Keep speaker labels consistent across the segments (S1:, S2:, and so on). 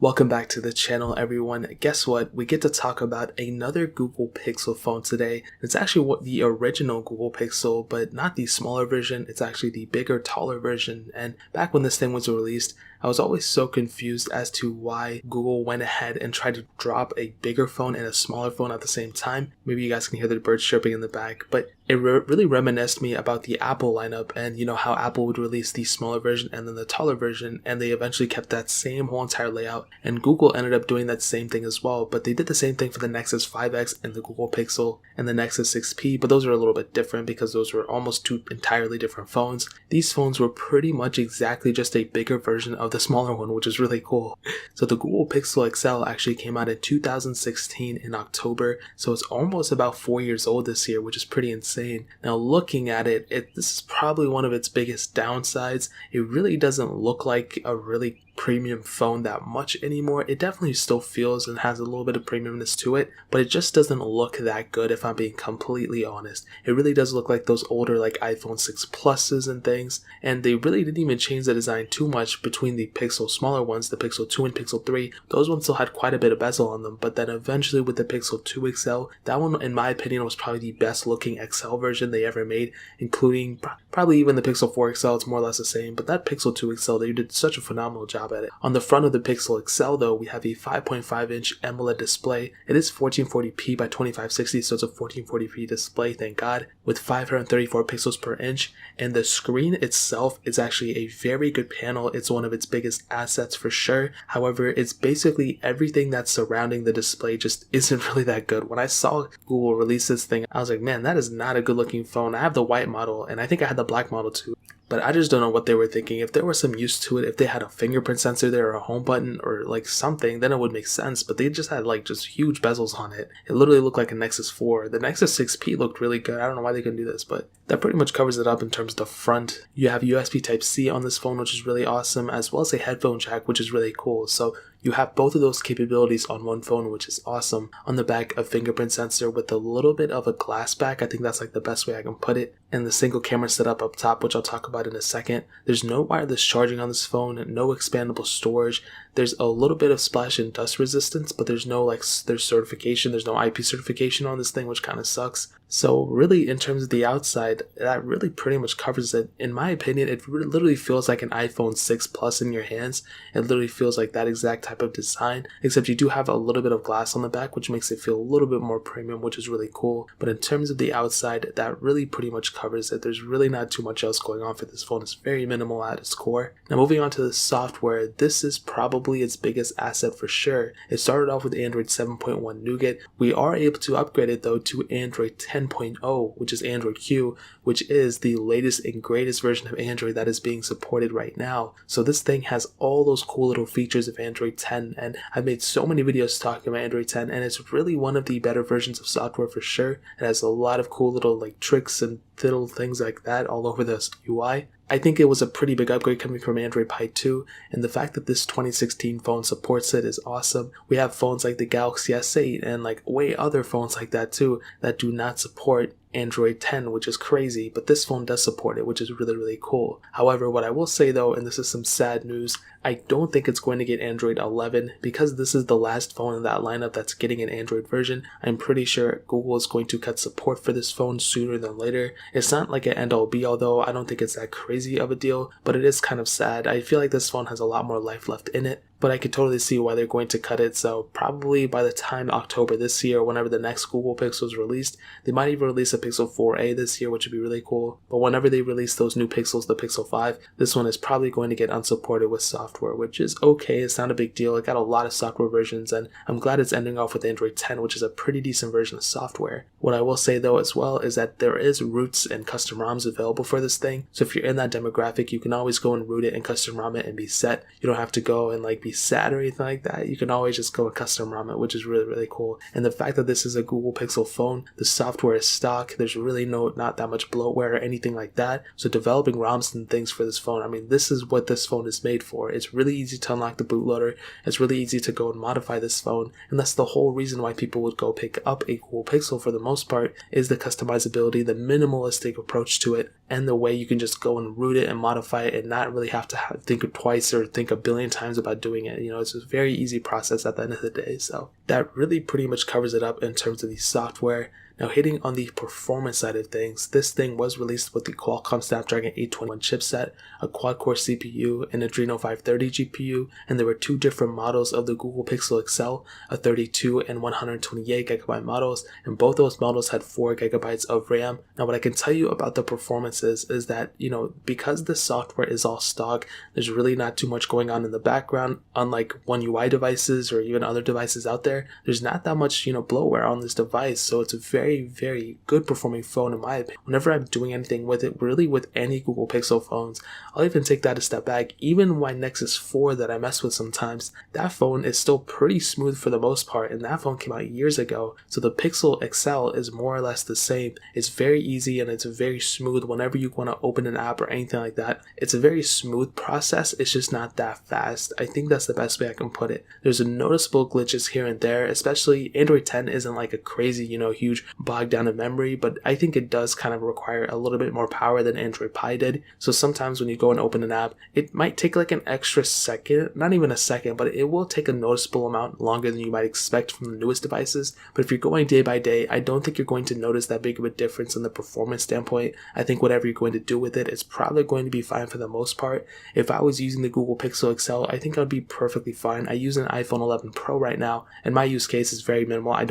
S1: Welcome back to the channel, everyone. Guess what? We get to talk about another Google Pixel phone today. It's actually the original Google Pixel, but not the smaller version. It's actually the bigger, taller version. And back when this thing was released, I was always so confused as to why Google went ahead and tried to drop a bigger phone and a smaller phone at the same time. Maybe you guys can hear the birds chirping in the back, but it really reminisced me about the Apple lineup and how Apple would release the smaller version and then the taller version, and they eventually kept that same whole entire layout. And Google ended up doing that same thing as well, but they did the same thing for the Nexus 5X and the Google Pixel and the Nexus 6P, but those are a little bit different because those were almost two entirely different phones. These phones were pretty much exactly just a bigger version of the smaller one, which is really cool. So the Google Pixel XL actually came out in 2016 in October, so it's almost about 4 years old this year, which is pretty insane. Now looking at it, this is probably one of its biggest downsides. It really doesn't look like a really premium phone that much anymore. It definitely still feels and has a little bit of premiumness to it, but it just doesn't look that good if I'm being completely honest. It really does look like those older like iPhone 6 Pluses and things, and they really didn't even change the design too much between the Pixel smaller ones, the Pixel 2 and Pixel 3. Those ones still had quite a bit of bezel on them, but then eventually with the Pixel 2 XL, that one in my opinion was probably the best looking XL version they ever made, including probably even the Pixel 4 XL. It's more or less the same, but that Pixel 2 XL, they did such a phenomenal job at it. On the front of the Pixel XL though, we have a 5.5-inch AMOLED display. It is 1440p by 2560, so it's a 1440p display, thank God, with 534 pixels per inch, and the screen itself is actually a very good panel. It's one of its biggest assets for sure. However, it's basically everything that's surrounding the display just isn't really that good. When I saw Google release this thing, I was like, man, that is not a good looking phone. I have the white model, and I think I had the black model too. But I just don't know what they were thinking. If there was some use to it, if they had a fingerprint sensor there or a home button or like something, then it would make sense. But they just had like just huge bezels on it. It literally looked like a Nexus 4. The Nexus 6P looked really good. I don't know why they couldn't do this, but that pretty much covers it up in terms of the front. You have USB Type-C on this phone, which is really awesome, as well as a headphone jack, which is really cool. So you have both of those capabilities on one phone, which is awesome. On the back, a fingerprint sensor with a little bit of a glass back. I think that's like the best way I can put it. And the single camera setup up top, which I'll talk about in a second. There's no wireless charging on this phone, no expandable storage. There's a little bit of splash and dust resistance, but there's no there's certification. There's no IP certification on this thing, which kind of sucks. So really, in terms of the outside, that really pretty much covers it. In my opinion, it literally feels like an iPhone 6 Plus in your hands. It literally feels like that exact type of design, except you do have a little bit of glass on the back, which makes it feel a little bit more premium, which is really cool. But in terms of the outside, that really pretty much covers it. There's really not too much else going on for this phone. It's very minimal at its core. Now moving on to the software, this is probably its biggest asset for sure. It started off with Android 7.1 Nougat. We are able to upgrade it though to Android 10.0, which is Android Q, which is the latest and greatest version of Android that is being supported right now. So this thing has all those cool little features of Android 10, and I've made so many videos talking about Android 10, and it's really one of the better versions of software for sure. It has a lot of cool little tricks and little things like that all over the UI. I think it was a pretty big upgrade coming from Android Pie 2, and the fact that this 2016 phone supports it is awesome. We have phones like the Galaxy S8 and way other phones like that too that do not support Android 10, which is crazy, but this phone does support it, which is really, really cool. However, what I will say though, and this is some sad news, I don't think it's going to get Android 11 because this is the last phone in that lineup that's getting an Android version. I'm pretty sure Google is going to cut support for this phone sooner than later. It's not like an end-all be-all though. I don't think it's that crazy of a deal, but it is kind of sad. I feel like this phone has a lot more life left in it, but I could totally see why they're going to cut it. So probably by the time October this year, whenever the next Google Pixel is released, they might even release a Pixel 4a this year, which would be really cool. But whenever they release those new Pixels, the Pixel 5, this one is probably going to get unsupported with software, which is okay. It's not a big deal. It got a lot of software versions, and I'm glad it's ending off with Android 10, which is a pretty decent version of software. What I will say though as well is that there is roots and custom ROMs available for this thing. So if you're in that demographic, you can always go and root it and custom ROM it and be set. You don't have to go and be sad or anything like that. You can always just go and custom ROM it, which is really, really cool. And the fact that this is a Google Pixel phone, the software is stock. There's really not that much bloatware or anything like that. So developing ROMs and things for this phone, I mean, this is what this phone is made for. It's really easy to unlock the bootloader. It's really easy to go and modify this phone. And that's the whole reason why people would go pick up a Google Pixel for the most part, is the customizability, the minimalistic approach to it. and the way you can just go and root it and modify it and not really have to think twice or think a billion times about doing it. It's a very easy process at the end of the day. So that really pretty much covers it up in terms of the software. Now, hitting on the performance side of things, this thing was released with the Qualcomm Snapdragon 821 chipset, a quad-core CPU, an Adreno 530 GPU, and there were 2 different models of the Google Pixel XL, a 32 and 128GB models, and both those models had 4GB of RAM. Now, what I can tell you about the performances is that, because the software is all stock, there's really not too much going on in the background. Unlike One UI devices or even other devices out there, there's not that much, bloatware on this device, so it's a very good performing phone in my opinion. Whenever I'm doing anything with it, really with any Google Pixel phones, I'll even take that a step back. Even my Nexus 4 that I mess with sometimes, that phone is still pretty smooth for the most part, and that phone came out years ago. So the Pixel XL is more or less the same. It's very easy and it's very smooth whenever you want to open an app or anything like that. It's a very smooth process. It's just not that fast. I think that's the best way I can put it. There's a noticeable glitches here and there, especially Android 10 isn't like a crazy, huge bogged down in memory, but I think it does kind of require a little bit more power than Android Pie did. So sometimes when you go and open an app, it might take like an extra second, not even a second, but it will take a noticeable amount longer than you might expect from the newest devices. But if you're going day by day, I don't think you're going to notice that big of a difference in the performance standpoint. I think whatever you're going to do with it, it's probably going to be fine for the most part. If I was using the Google Pixel XL, I think I'd be perfectly fine. I use an iPhone 11 Pro right now, and my use case is very minimal. I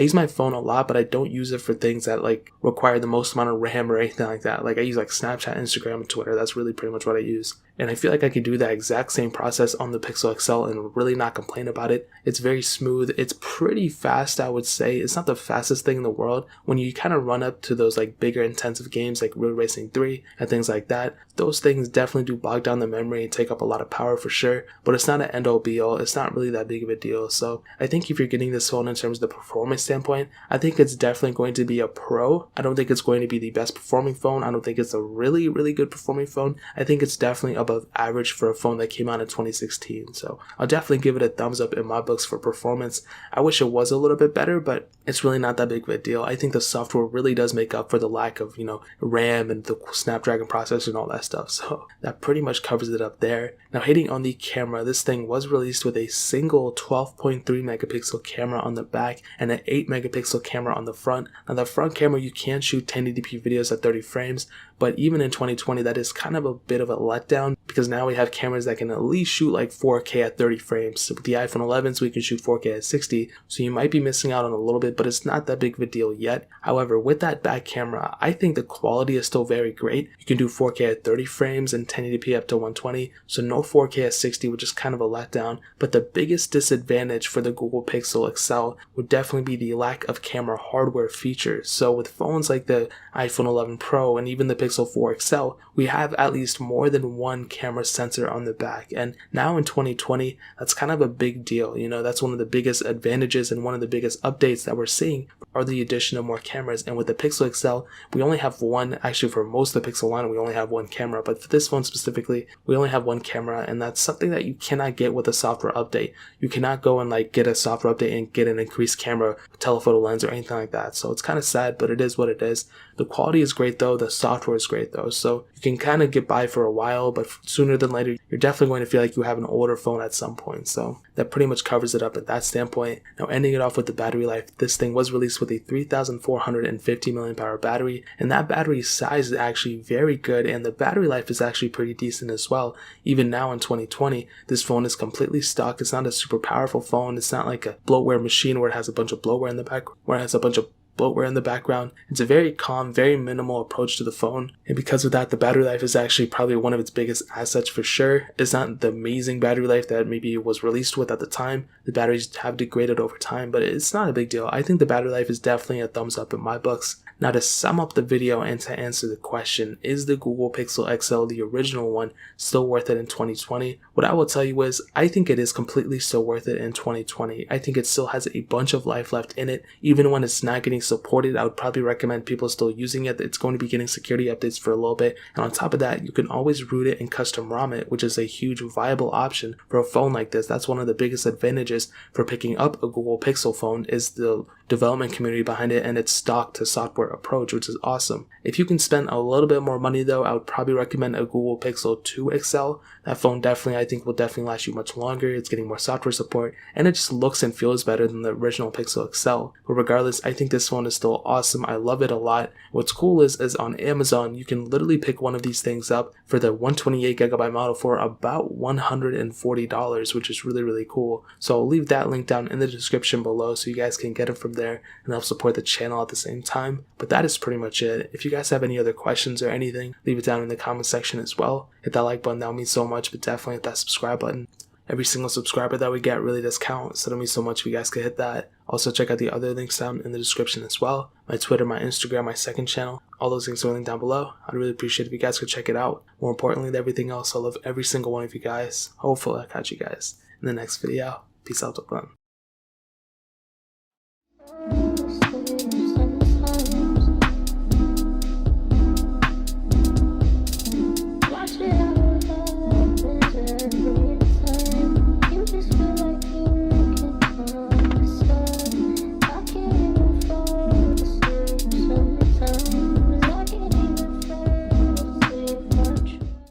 S1: use my phone a lot, but I don't use it for things that like require the most amount of RAM or anything like that. Like I use like Snapchat, Instagram, and Twitter. That's really pretty much what I use. And I feel like I could do that exact same process on the Pixel XL and really not complain about it. It's very smooth. It's pretty fast, I would say. It's not the fastest thing in the world. When you kind of run up to those like bigger intensive games like Road Racing 3 and things like that, those things definitely do bog down the memory and take up a lot of power for sure. But it's not an end-all be-all. It's not really that big of a deal. So I think if you're getting this phone in terms of the performance standpoint, I think it's definitely going to be a pro. I don't think it's going to be the best performing phone. I don't think it's a really good performing phone. I think it's definitely above average for a phone that came out in 2016. So I'll definitely give it a thumbs up in my books for performance. I wish it was a little bit better, but it's really not that big of a deal. I think the software really does make up for the lack of, RAM and the Snapdragon processor and all that stuff. So that pretty much covers it up there. Now hitting on the camera, this thing was released with a single 12.3 megapixel camera on the back and an 8 megapixel camera on the front. Now the front camera, you can shoot 1080p videos at 30 frames, but even in 2020, that is kind of a bit of a letdown because now we have cameras that can at least shoot like 4K at 30 frames. So with the iPhone 11s, we can shoot 4K at 60, so you might be missing out on a little bit, but it's not that big of a deal yet. However, with that back camera, I think the quality is still very great. You can do 4K at 30 frames and 1080p up to 120, so no 4K at 60, which is kind of a letdown. But the biggest disadvantage for the Google Pixel XL would definitely be the lack of camera hardware features. So with phones like the iPhone 11 Pro and even the Pixel 4 XL, we have at least more than one camera sensor on the back. And now in 2020, that's kind of a big deal. That's one of the biggest advantages and one of the biggest updates that we're seeing are the addition of more cameras. And with the Pixel XL, we only have one. Actually, for most of the Pixel line, we only have one camera. But for this phone specifically, we only have one camera. And that's something that you cannot get with a software update. You cannot go and like get a software update and get an increased camera, telephoto lens, or anything like that. So it's kind of sad, but it is what it is. The quality is great though. The software is great though. So you can kind of get by for a while, but sooner than later, you're definitely going to feel like you have an older phone at some point. So that pretty much covers it up at that standpoint. Now ending it off with the battery life, this thing was released with a 3,450 mAh battery, and that battery size is actually very good, and the battery life is actually pretty decent as well. Even now in 2020, this phone is completely stock. It's not a super powerful phone. It's not like a bloatware machine where it has a bunch of bloatware in the back, where it has a bunch of bloatware in the background. It's a very calm, very minimal approach to the phone, and because of that, the battery life is actually probably one of its biggest assets for sure. It's not the amazing battery life that maybe it was released with at the time. The batteries have degraded over time, but it's not a big deal. I think the battery life is definitely a thumbs up in my books. Now to sum up the video and to answer the question, is the Google Pixel XL, the original one, still worth it in 2020? What I will tell you is, I think it is completely still worth it in 2020. I think it still has a bunch of life left in it. Even when it's not getting supported, I would probably recommend people still using it. It's going to be getting security updates for a little bit. And on top of that, you can always root it and custom ROM it, which is a huge viable option for a phone like this. That's one of the biggest advantages for picking up a Google Pixel phone, is the development community behind it and its stock to software approach, which is awesome. If you can spend a little bit more money though, I would probably recommend a Google Pixel 2 XL. That phone definitely, I think, will definitely last you much longer. It's getting more software support and it just looks and feels better than the original Pixel XL. But regardless, I think this phone is still awesome. I love it a lot. What's cool is on Amazon, you can literally pick one of these things up for the 128GB model for about $140, which is really, really cool. So I'll leave that link down in the description below so you guys can get it from there and help support the channel at the same time. But that is pretty much it. If you guys have any other questions or anything, leave it down in the comment section as well. Hit that like button, that would mean so much, but definitely hit that subscribe button. Every single subscriber that we get really does count, so it'll mean so much if you guys could hit that. Also check out the other links down in the description as well. My Twitter, my Instagram, my second channel. All those links are linked down below. I'd really appreciate if you guys could check it out. More importantly than everything else, I love every single one of you guys. Hopefully I'll catch you guys in the next video. Peace out, everyone.